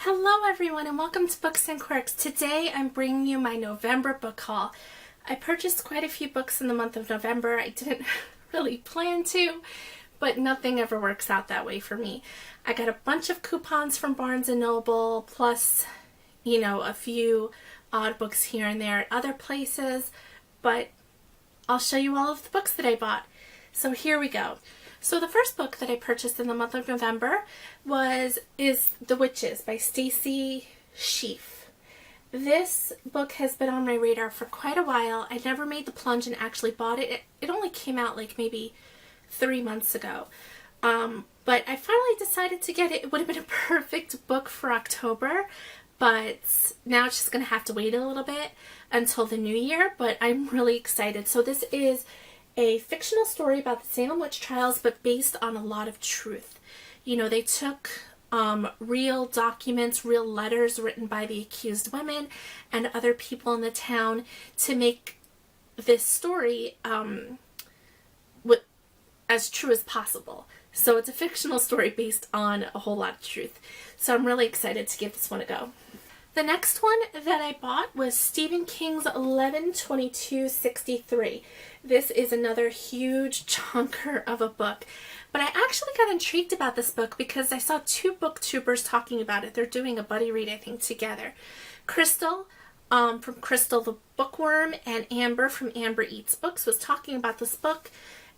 Hello everyone and welcome to Books and Quirks. Today I'm bringing you my November book haul. I purchased quite a few books in the month of November. I didn't really plan to, but nothing ever works out that way for me. I got a bunch of coupons from Barnes & Noble, plus, a few odd books here and there at other places, but I'll show you all of the books that I bought. So here we go. So the first book that I purchased in the month of November is The Witches by Stacy Schiff. This book has been on my radar for quite a while. I never made the plunge and actually bought it. It only came out like maybe 3 months ago. But I finally decided to get it. It would have been a perfect book for October, but now it's just going to have to wait a little bit until the new year, but I'm really excited. So this is a fictional story about the Salem witch trials, but based on a lot of truth. They took real documents, real letters written by the accused women and other people in the town to make this story as true as possible. So it's a fictional story based on a whole lot of truth. So I'm really excited to give this one a go. The next one that I bought was Stephen King's 11/22/63. This is another huge chunker of a book, but I actually got intrigued about this book because I saw two booktubers talking about it. They're doing a buddy read, I think, together. Crystal from Crystal the Bookworm and Amber from Amber Eats Books was talking about this book,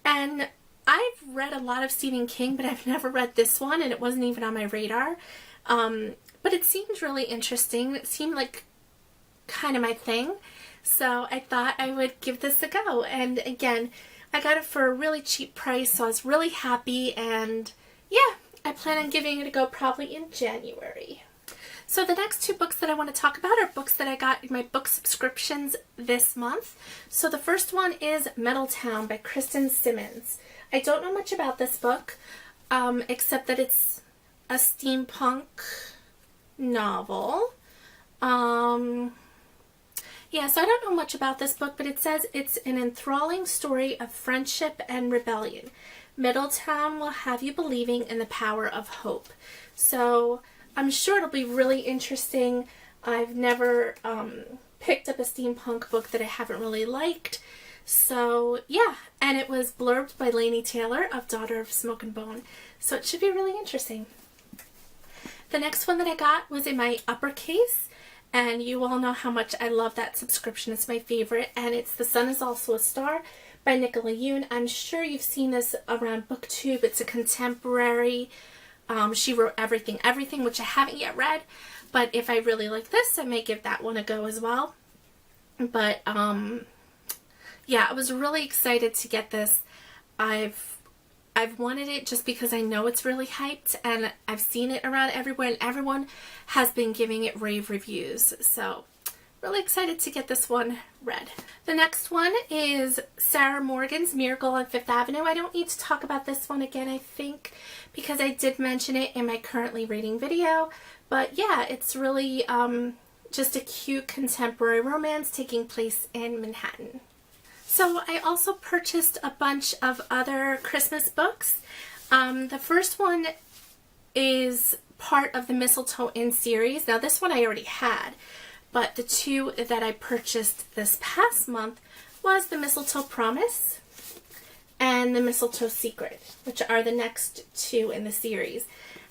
and I've read a lot of Stephen King, but I've never read this one, and it wasn't even on my radar. But it seemed really interesting. It seemed like kind of my thing. So I thought I would give this a go. And again, I got it for a really cheap price, so I was really happy. And yeah, I plan on giving it a go probably in January. So the next two books that I want to talk about are books that I got in my book subscriptions this month. So the first one is Mistletoe by Kristen Simmons. I don't know much about this book, except that it's a steampunk novel. So I don't know much about this book, but it says it's an enthralling story of friendship and rebellion. Mistletoe will have you believing in the power of hope. So I'm sure it'll be really interesting. I've never picked up a steampunk book that I haven't really liked. So yeah, and it was blurbed by Laini Taylor of Daughter of Smoke and Bone. So it should be really interesting. The next one that I got was in my uppercase, and you all know how much I love that subscription. It's my favorite, and it's The Sun is Also a Star by Nicola Yoon. I'm sure you've seen this around BookTube. It's a contemporary. She wrote Everything, which I haven't yet read, but if I really like this, I may give that one a go as well. But yeah, I was really excited to get this. I've wanted it just because I know it's really hyped, and I've seen it around everywhere, and everyone has been giving it rave reviews. So really excited to get this one read. The next one is Sarah Morgan's Miracle on Fifth Avenue. I don't need to talk about this one again, I think, because I did mention it in my currently reading video. But yeah, it's really just a cute contemporary romance taking place in Manhattan. So I also purchased a bunch of other Christmas books. The first one is part of the Mistletoe In series. Now this one I already had, but the two that I purchased this past month was the Mistletoe Promise and the Mistletoe Secret, which are the next two in the series.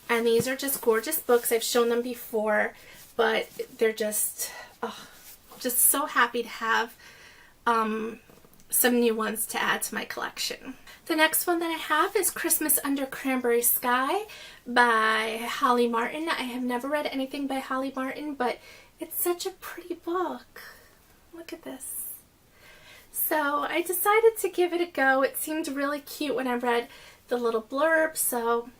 And these are just gorgeous books. I've shown them before, but they're just so happy to have some new ones to add to my collection. The next one that I have is Christmas Under Cranberry Sky by Holly Martin. I have never read anything by Holly Martin, but it's such a pretty book. Look at this. So I decided to give it a go. It seemed really cute when I read the little blurb, so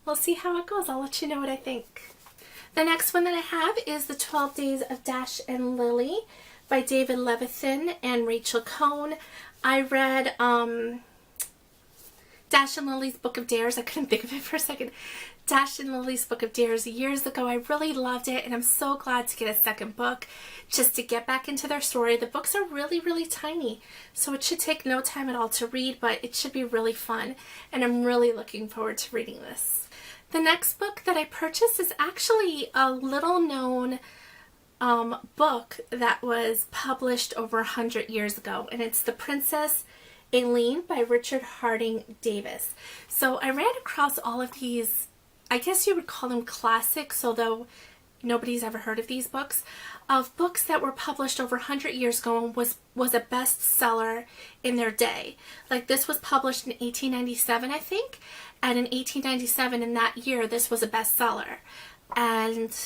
we'll see how it goes. I'll let you know what I think. The next one that I have is The 12 Days of Dash and Lily by David Levithan and Rachel Cohn. I read Dash and Lily's Book of Dares. I couldn't think of it for a second. Dash and Lily's Book of Dares years ago. I really loved it, and I'm so glad to get a second book just to get back into their story. The books are really, really tiny, so it should take no time at all to read, but it should be really fun, and I'm really looking forward to reading this. The next book that I purchased is actually a little known book that was published over 100 years ago, and it's The Princess Aileen by Richard Harding Davis. So I ran across all of these, I guess you would call them classics, although nobody's ever heard of these books, of books that were published over 100 years ago and was a bestseller in their day. Like this was published in 1897, I think, and in 1897, in that year, this was a bestseller. And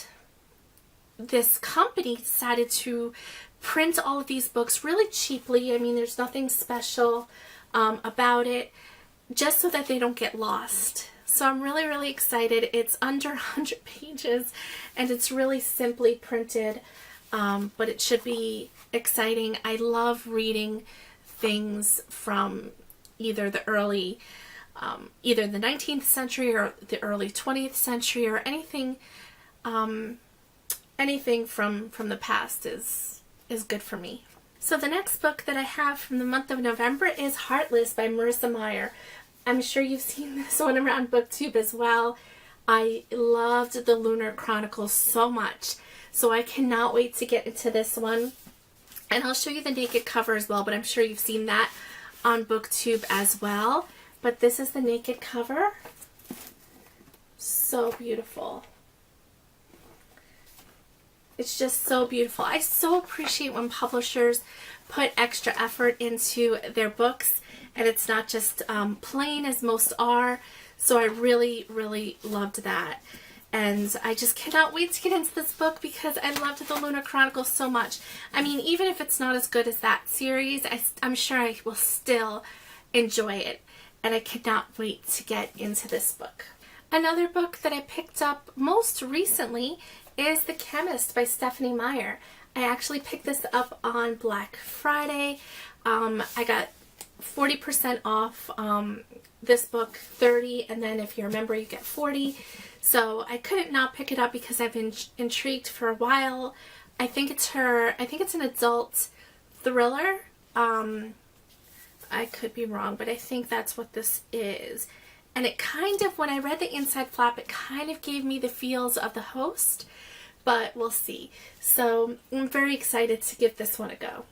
this company decided to print all of these books really cheaply. I mean, there's nothing special about it, just so that they don't get lost. So I'm really, really excited. It's under 100 pages and it's really simply printed, but it should be exciting. I love reading things from either the early, either the 19th century or the early 20th century, or anything, anything from the past is good for me. So the next book that I have from the month of November is Heartless by Marissa Meyer. I'm sure you've seen this one around BookTube as well. I loved the Lunar Chronicles so much, so I cannot wait to get into this one. And I'll show you the naked cover as well, but I'm sure you've seen that on BookTube as well. But this is the naked cover. So beautiful. It's just so beautiful. I so appreciate when publishers put extra effort into their books, and it's not just plain as most are. So I really, really loved that. And I just cannot wait to get into this book because I loved the Lunar Chronicles so much. I mean, even if it's not as good as that series, I'm sure I will still enjoy it. And I cannot wait to get into this book. Another book that I picked up most recently is The Chemist by Stephanie Meyer. I actually picked this up on Black Friday. I got 40% off this book, 30, and then if you're a member you get 40. So I couldn't not pick it up because I've been intrigued for a while. I think it's an adult thriller. I could be wrong, but I think that's what this is. And it kind of, when I read the inside flap, it kind of gave me the feels of The Host, but we'll see. So I'm very excited to give this one a go.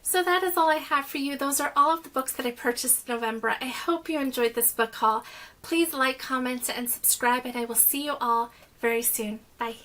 So that is all I have for you. Those are all of the books that I purchased in November. I hope you enjoyed this book haul. Please like, comment, and subscribe, and I will see you all very soon. Bye.